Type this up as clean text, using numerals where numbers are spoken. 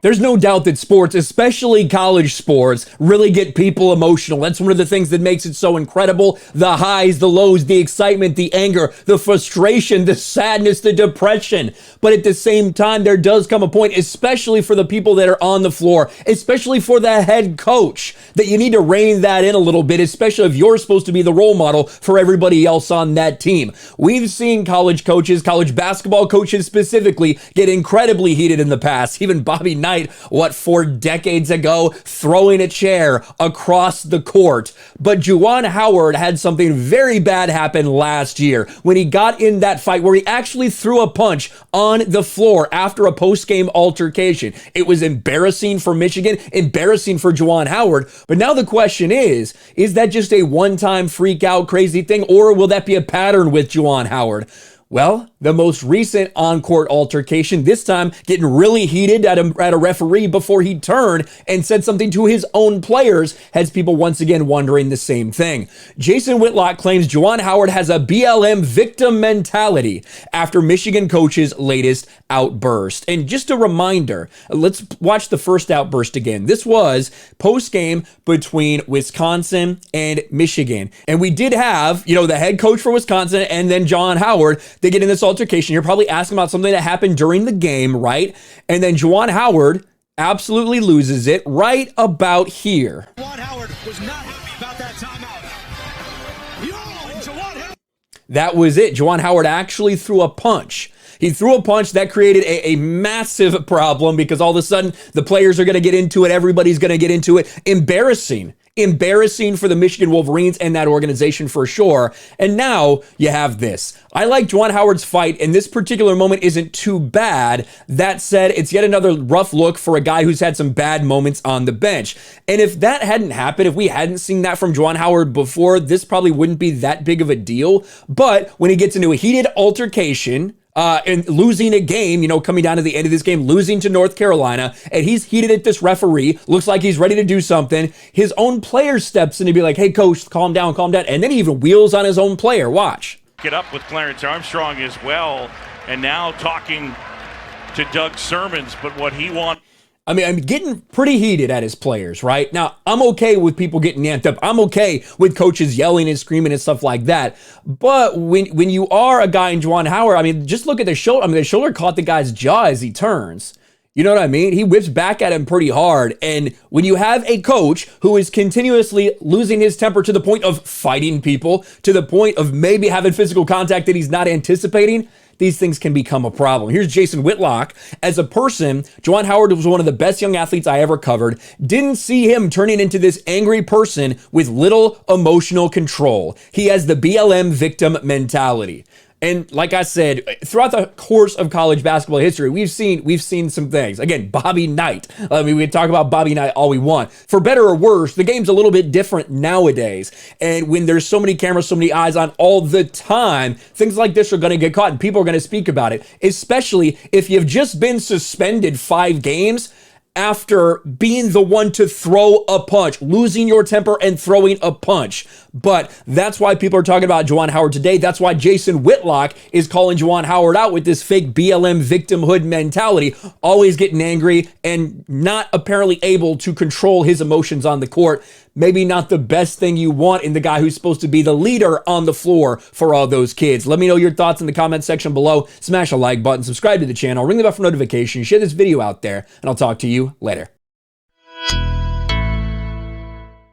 There's no doubt that sports, especially college sports, really get people emotional. That's one of the things that makes it so incredible. The highs, the lows, the excitement, the anger, the frustration, the sadness, the depression. But at the same time, there does come a point, especially for the people that are on the floor, especially for the head coach, that you need to rein that in a little bit, especially if you're supposed to be the role model for everybody else on that team. We've seen college coaches, college basketball coaches specifically, get incredibly heated in the past. Even Bobby Knight, 4 decades ago, throwing a chair across the court. But Juwan Howard had something very bad happen last year when he got in that fight where he actually threw a punch on the floor after a post-game altercation. It was embarrassing for Michigan, embarrassing for Juwan Howard. But now the question is that just a one-time freak out crazy thing, or will that be a pattern with Juwan Howard? Well, the most recent on-court altercation, this time getting really heated at a referee before he turned and said something to his own players, has people once again wondering the same thing. Jason Whitlock claims Juwan Howard has a BLM victim mentality after Michigan coach's latest outburst. And just a reminder, let's watch the first outburst again. This was post-game between Wisconsin and Michigan. And we did have, the head coach for Wisconsin and then Juwan Howard. They get in this altercation. You're probably asking about something that happened during the game, right? And then Juwan Howard absolutely loses it right about here. Juwan Howard was not happy about that timeout. That was it. Juwan Howard actually threw a punch. He threw a punch that created a massive problem because all of a sudden the players are going to get into it. Everybody's going to get into it. Embarrassing for the Michigan Wolverines and that organization for sure. And now you have this. I like Juwan Howard's fight, and this particular moment isn't too bad. That said, it's yet another rough look for a guy who's had some bad moments on the bench. And if that hadn't happened, if we hadn't seen that from Juwan Howard before, this probably wouldn't be that big of a deal. But when he gets into a heated altercation, and losing a game, coming down to the end of this game, losing to North Carolina, and he's heated at this referee, looks like he's ready to do something. His own player steps in to be like, hey, coach, calm down. And then he even wheels on his own player. Watch. Get up with Clarence Armstrong as well, and now talking to Doug Sermons, but what he wants. I'm getting pretty heated at his players, right? Now, I'm okay with people getting amped up. I'm okay with coaches yelling and screaming and stuff like that. But when you are a guy in Juwan Howard, just look at the shoulder. The shoulder caught the guy's jaw as he turns. You know what I mean? He whips back at him pretty hard. And when you have a coach who is continuously losing his temper to the point of fighting people, to the point of maybe having physical contact that he's not anticipating, these things can become a problem. Here's Jason Whitlock. As a person, Juwan Howard was one of the best young athletes I ever covered. Didn't see him turning into this angry person with little emotional control. He has the BLM victim mentality. And like I said, throughout the course of college basketball history, we've seen some things. Again, Bobby Knight. We can talk about Bobby Knight all we want. For better or worse, the game's a little bit different nowadays. And when there's so many cameras, so many eyes on all the time, things like this are going to get caught and people are going to speak about it, especially if you've just been suspended 5 games after being the one to throw a punch, losing your temper and throwing a punch. But that's why people are talking about Juwan Howard today. That's why Jason Whitlock is calling Juwan Howard out with this fake BLM victimhood mentality, always getting angry and not apparently able to control his emotions on the court. Maybe not the best thing you want in the guy who's supposed to be the leader on the floor for all those kids. Let me know your thoughts in the comment section below. Smash a like button, subscribe to the channel, ring the bell for notifications, share this video out there, and I'll talk to you later.